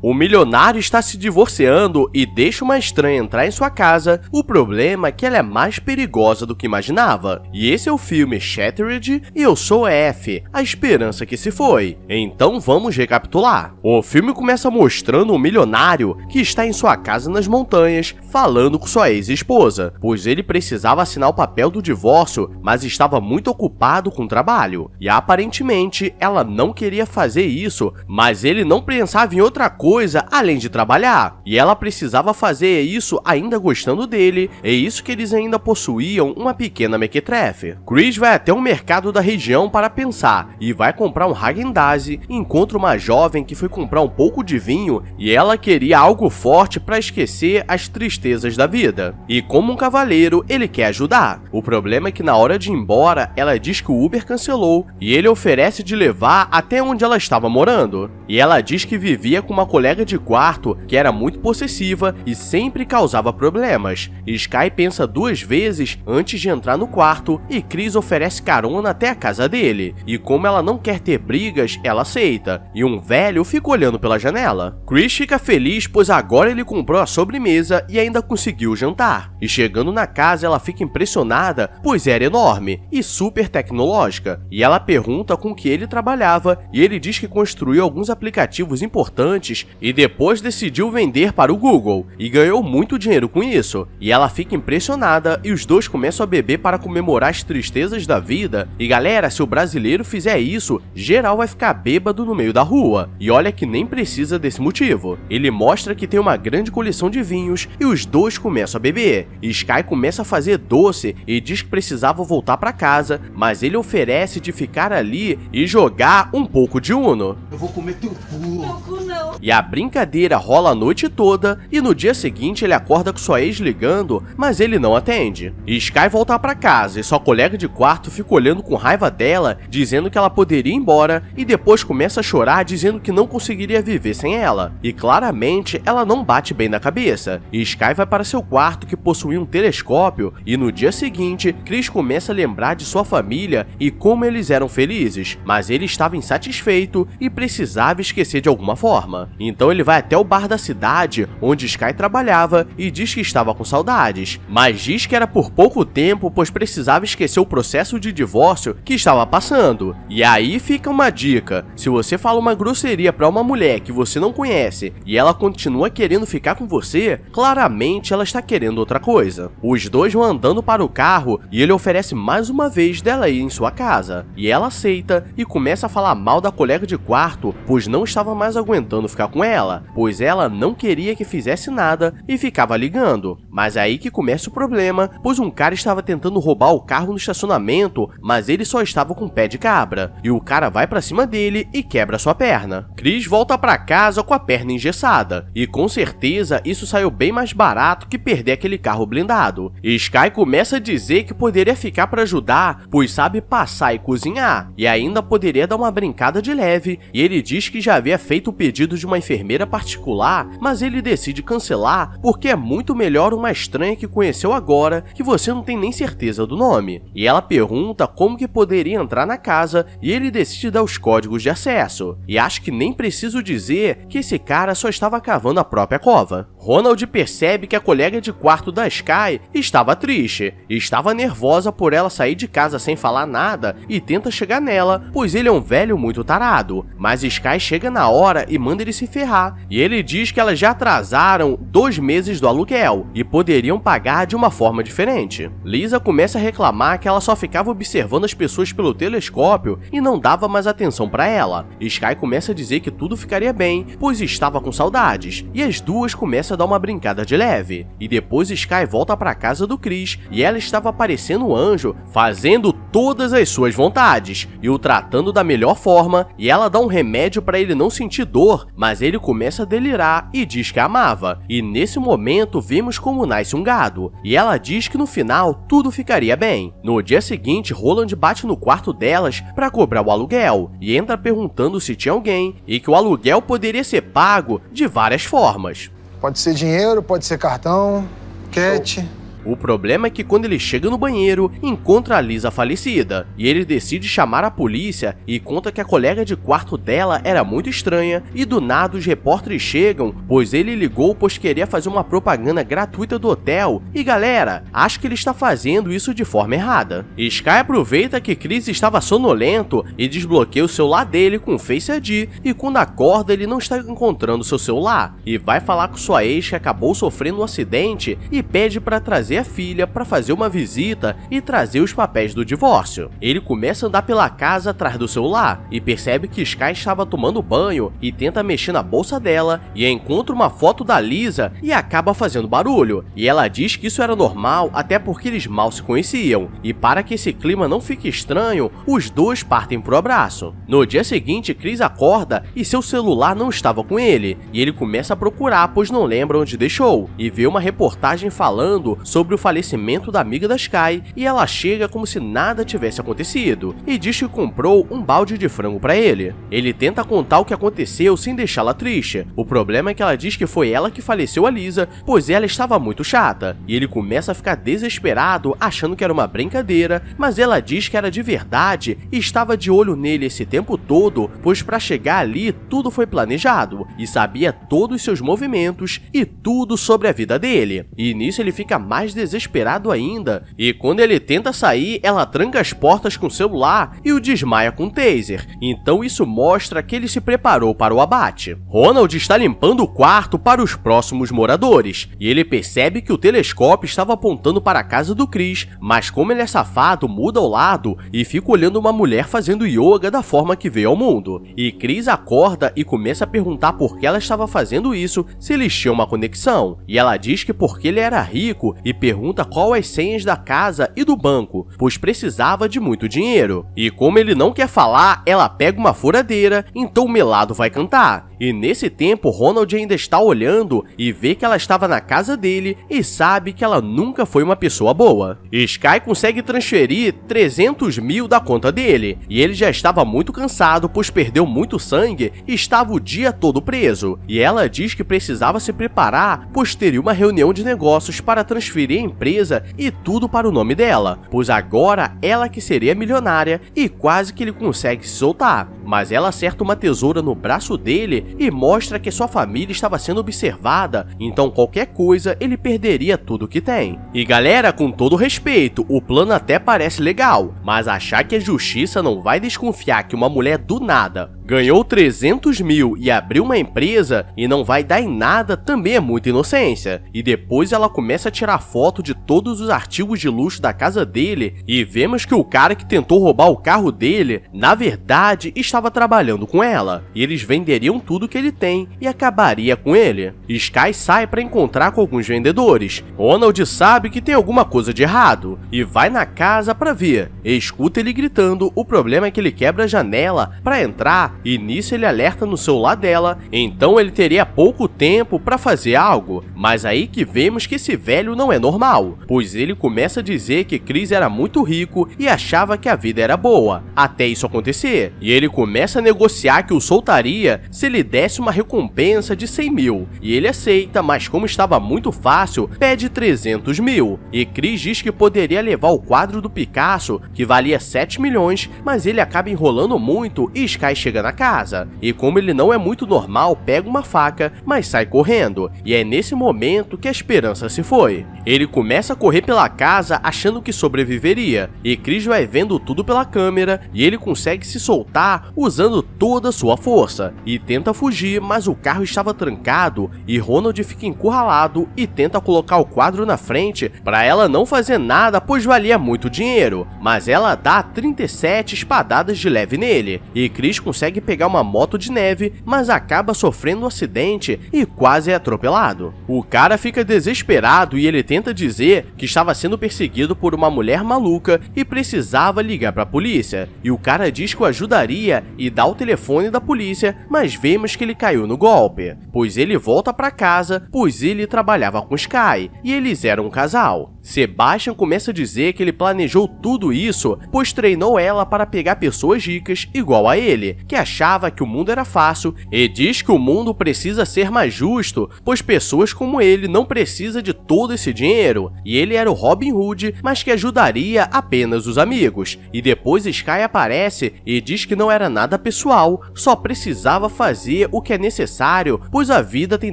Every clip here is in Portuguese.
O milionário está se divorciando e deixa uma estranha entrar em sua casa. O problema é que ela é mais perigosa do que imaginava. E esse é o filme Shattered e eu sou F, a esperança que se foi. Então vamos recapitular. O filme começa mostrando um milionário que está em sua casa nas montanhas, falando com sua ex-esposa, pois ele precisava assinar o papel do divórcio, mas estava muito ocupado com o trabalho. E aparentemente ela não queria fazer isso, mas ele não pensava em outra coisa além de trabalhar. E ela precisava fazer isso ainda gostando dele, é isso que eles ainda possuíam uma pequena mequetrefe. Chris vai até um mercado da região para pensar e vai comprar um Häagen-Dazs e encontra uma jovem que foi comprar um pouco de vinho e ela queria algo forte para esquecer as tristezas da vida. E como um cavaleiro, ele quer ajudar. O problema é que na hora de ir embora, ela diz que o Uber cancelou e ele oferece de levar até onde ela estava morando. E ela diz que vivia com uma colega de quarto que era muito possessiva e sempre causava problemas. Sky pensa duas vezes antes de entrar no quarto e Chris oferece carona até a casa dele. E como ela não quer ter brigas, ela aceita. E um velho fica olhando pela janela. Chris fica feliz pois agora ele comprou a sobremesa e ainda conseguiu jantar. E chegando na casa ela fica impressionada pois era enorme e super tecnológica. E ela pergunta com que ele trabalhava e ele diz que construiu alguns aplicativos importantes e depois decidiu vender para o Google e ganhou muito dinheiro com isso. E ela fica impressionada e os dois começam a beber para comemorar as tristezas da vida. E galera, se o brasileiro fizer isso, geral vai ficar bêbado no meio da rua. E olha que nem precisa desse motivo. Ele mostra que tem uma grande coleção de vinhos e os dois começam a beber. Sky começa a fazer doce e diz que precisava voltar para casa, mas ele oferece de ficar ali e jogar um pouco de Uno. Eu vou comer teu cu. Meu cu não. E a brincadeira rola a noite toda e no dia seguinte ele acorda com sua ex ligando, mas ele não atende. Sky volta para casa e sua colega de quarto fica olhando com raiva dela, dizendo que ela poderia ir embora e depois começa a chorar dizendo que não conseguiria viver sem ela. E claramente ela não bate bem na cabeça. Sky vai para seu quarto que possuía um telescópio e no dia seguinte Chris começa a lembrar de sua família e como eles eram felizes, mas ele estava insatisfeito e precisava esquecer de alguma forma. Então ele vai até o bar da cidade onde Sky trabalhava e diz que estava com saudades, mas diz que era por pouco tempo pois precisava esquecer o processo de divórcio que estava passando. E aí fica uma dica: se você fala uma grosseria para uma mulher que você não conhece e ela continua querendo ficar com você, claramente ela está querendo outra coisa. Os dois vão andando para o carro e ele oferece mais uma vez dela ir em sua casa. E ela aceita e começa a falar mal da colega de quarto, pois não estava mais aguentando ficar com ela, pois ela não queria que fizesse nada e ficava ligando. Mas é aí que começa o problema, pois um cara estava tentando roubar o carro no estacionamento, mas ele só estava com pé de cabra. E o cara vai pra cima dele e quebra sua perna. Chris volta pra casa com a perna engessada, e com certeza isso saiu bem mais barato que perder aquele carro blindado. E Sky começa a dizer que poderia ficar pra ajudar, pois sabe passar e cozinhar, e ainda poderia dar uma brincada de leve, e ele diz que já havia feito o pedido de uma enfermeira particular, mas ele decide cancelar porque é muito melhor uma estranha que conheceu agora, que você não tem nem certeza do nome. E ela pergunta como que poderia entrar na casa e ele decide dar os códigos de acesso. E acho que nem preciso dizer que esse cara só estava cavando a própria cova. Ronald percebe que a colega de quarto da Sky estava triste e estava nervosa por ela sair de casa sem falar nada e tenta chegar nela, pois ele é um velho muito tarado. Mas Sky chega na hora e manda ele se ferrar, e ele diz que elas já atrasaram 2 meses do aluguel e poderiam pagar de uma forma diferente. Lisa começa a reclamar que ela só ficava observando as pessoas pelo telescópio e não dava mais atenção para ela. Sky começa a dizer que tudo ficaria bem, pois estava com saudades, e as duas começam a dar uma brincada de leve. E depois Sky volta para casa do Chris e ela estava parecendo um anjo, fazendo todas as suas vontades e o tratando da melhor forma, e ela dá um remédio para ele não sentir dor, mas ele começa a delirar e diz que a amava. E nesse momento vemos como nasce um gado, e ela diz que no final tudo ficaria bem. No dia seguinte, Roland bate no quarto delas para cobrar o aluguel e entra perguntando se tinha alguém e que o aluguel poderia ser pago de várias formas. Pode ser dinheiro, pode ser cartão, cash. O problema é que quando ele chega no banheiro, encontra a Lisa falecida, e ele decide chamar a polícia e conta que a colega de quarto dela era muito estranha, e do nada os repórteres chegam, pois ele ligou pois queria fazer uma propaganda gratuita do hotel, e galera, acho que ele está fazendo isso de forma errada. Sky aproveita que Chris estava sonolento e desbloqueia o celular dele com Face ID, e quando acorda ele não está encontrando seu celular, e vai falar com sua ex que acabou sofrendo um acidente e pede para trazer a filha para fazer uma visita e trazer os papéis do divórcio. Ele começa a andar pela casa atrás do celular e percebe que Sky estava tomando banho e tenta mexer na bolsa dela e encontra uma foto da Lisa e acaba fazendo barulho, e ela diz que isso era normal até porque eles mal se conheciam, e para que esse clima não fique estranho, os dois partem pro abraço. No dia seguinte, Chris acorda e seu celular não estava com ele, e ele começa a procurar pois não lembra onde deixou, e vê uma reportagem falando sobre o falecimento da amiga da Sky, e ela chega como se nada tivesse acontecido, e diz que comprou um balde de frango para ele. Ele tenta contar o que aconteceu sem deixá-la triste. O problema é que ela diz que foi ela que faleceu a Lisa, pois ela estava muito chata, e ele começa a ficar desesperado achando que era uma brincadeira, mas ela diz que era de verdade e estava de olho nele esse tempo todo, pois para chegar ali tudo foi planejado, e sabia todos os seus movimentos e tudo sobre a vida dele. E nisso ele fica mais desesperado ainda, e quando ele tenta sair, ela tranca as portas com o celular e o desmaia com o taser. Então isso mostra que ele se preparou para o abate. Ronald está limpando o quarto para os próximos moradores, e ele percebe que o telescópio estava apontando para a casa do Chris, mas como ele é safado, muda ao lado e fica olhando uma mulher fazendo yoga da forma que veio ao mundo. E Chris acorda e começa a perguntar por que ela estava fazendo isso, se eles tinham uma conexão, e ela diz que porque ele era rico e pergunta qual as senhas da casa e do banco, pois precisava de muito dinheiro. E como ele não quer falar, ela pega uma furadeira, então o melado vai cantar. E nesse tempo, Ronald ainda está olhando e vê que ela estava na casa dele e sabe que ela nunca foi uma pessoa boa. Sky consegue transferir 300 mil da conta dele, e ele já estava muito cansado pois perdeu muito sangue e estava o dia todo preso. E ela diz que precisava se preparar pois teria uma reunião de negócios para transferir a empresa e tudo para o nome dela, pois agora ela que seria milionária, e quase que ele consegue se soltar. Mas ela acerta uma tesoura no braço dele e mostra que sua família estava sendo observada, então qualquer coisa ele perderia tudo que tem. E galera, com todo respeito, o plano até parece legal, mas achar que a justiça não vai desconfiar que uma mulher do nada ganhou 300 mil e abriu uma empresa e não vai dar em nada também é muita inocência. E depois ela começa a tirar foto de todos os artigos de luxo da casa dele e vemos que o cara que tentou roubar o carro dele, na verdade, estava trabalhando com ela, e eles venderiam tudo que ele tem e acabaria com ele. Sky sai para encontrar com alguns vendedores. Ronald sabe que tem alguma coisa de errado e vai na casa para ver. Escuta ele gritando, o problema é que ele quebra a janela para entrar e nisso ele alerta no celular dela, então ele teria pouco tempo para fazer algo. Mas aí que vemos que esse velho não é normal, pois ele começa a dizer que Chris era muito rico e achava que a vida era boa, até isso acontecer. E ele começa a negociar que o soltaria se ele desse uma recompensa de 100 mil. E ele aceita, mas como estava muito fácil, pede 300 mil. E Chris diz que poderia levar o quadro do Picasso, que valia 7 milhões, mas ele acaba enrolando muito e Sky chega na casa, e como ele não é muito normal, pega uma faca, mas sai correndo, e é nesse momento que a esperança se foi. Ele começa a correr pela casa achando que sobreviveria, e Chris vai vendo tudo pela câmera, e ele consegue se soltar usando toda a sua força, e tenta fugir, mas o carro estava trancado, e Ronald fica encurralado e tenta colocar o quadro na frente para ela não fazer nada, pois valia muito dinheiro, mas ela dá 37 espadadas de leve nele, e Chris consegue pegar uma moto de neve, mas acaba sofrendo um acidente e quase é atropelado. O cara fica desesperado e ele tenta dizer que estava sendo perseguido por uma mulher maluca e precisava ligar para a polícia, e o cara diz que o ajudaria e dá o telefone da polícia, mas vemos que ele caiu no golpe, pois ele volta para casa, pois ele trabalhava com Sky e eles eram um casal. Sebastian começa a dizer que ele planejou tudo isso, pois treinou ela para pegar pessoas ricas igual a ele, que achava que o mundo era fácil e diz que o mundo precisa ser mais justo, pois pessoas como ele não precisam de todo esse dinheiro, e ele era o Robin Hood, mas que ajudaria apenas os amigos. E depois Sky aparece e diz que não era nada pessoal, só precisava fazer o que é necessário, pois a vida tem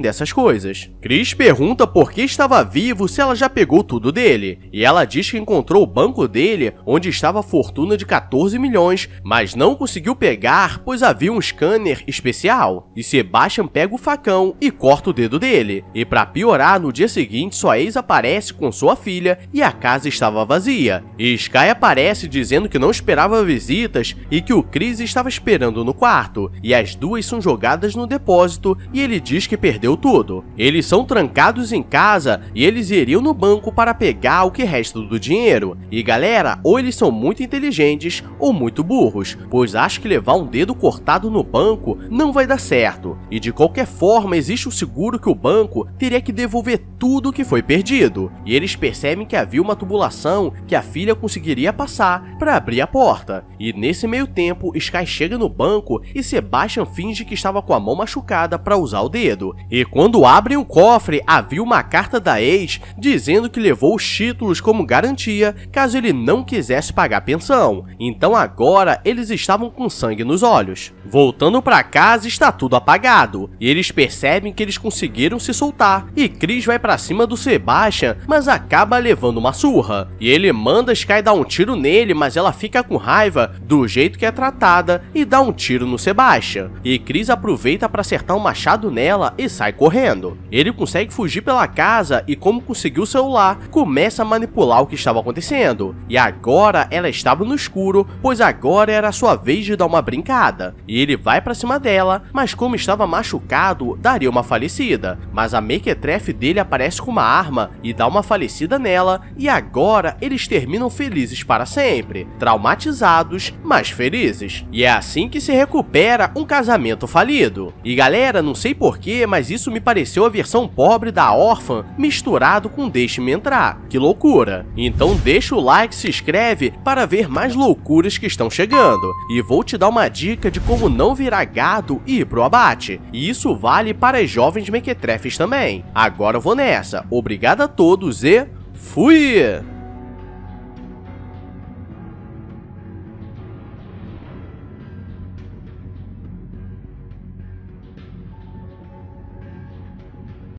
dessas coisas. Chris pergunta por que estava vivo se ela já pegou tudo dele, e ela diz que encontrou o banco dele, onde estava a fortuna de 14 milhões, mas não conseguiu pegar, pois havia um scanner especial. E Sebastian pega o facão e corta o dedo dele. E para piorar, no dia seguinte sua ex aparece com sua filha e a casa estava vazia. E Sky aparece dizendo que não esperava visitas e que o Chris estava esperando no quarto, e as duas são jogadas no depósito e ele diz que perdeu tudo. Eles são trancados em casa e eles iriam no banco para pegar o que resta do dinheiro. E galera, ou eles são muito inteligentes ou muito burros, pois acho que levar um dedo cortado no banco não vai dar certo. E de qualquer forma existe o seguro que o banco teria que devolver tudo que foi perdido. E eles percebem que havia uma tubulação que a filha conseguiria passar para abrir a porta. E nesse meio tempo, Sky chega no banco e Sebastian finge que estava com a mão machucada para usar o dedo. E quando abrem o cofre, havia uma carta da ex dizendo que levou os títulos como garantia caso ele não quisesse pagar pensão. Então agora eles estavam com sangue nos olhos. Voltando para casa, está tudo apagado e eles percebem que eles conseguiram se soltar. E Chris vai para cima do Sebastian, mas acaba levando uma surra. E ele manda Sky dar um tiro nele, mas ela fica com raiva do jeito que é tratada e dá um tiro no Sebastian. E Chris aproveita para acertar um machado nela e sai correndo. Ele consegue fugir pela casa e, como conseguiu o celular, começa a manipular o que estava acontecendo. E agora ela estava no escuro, pois agora era a sua vez de dar uma brincada. E ele vai para cima dela, mas como estava machucado, daria uma falecida. Mas a mequetrefe dele aparece com uma arma e dá uma falecida nela, e agora eles terminam felizes para sempre, traumatizados, mas felizes. E é assim que se recupera um casamento falido. E galera, não sei porquê, mas isso me pareceu a versão pobre da órfã misturado com Deixe-me Entrar. Que loucura! Então deixa o like e se inscreve para ver mais loucuras que estão chegando. E vou te dar uma dica de como não virar gado e ir pro abate. E isso vale para as jovens mequetrefes também. Agora eu vou nessa. Obrigado a todos e fui!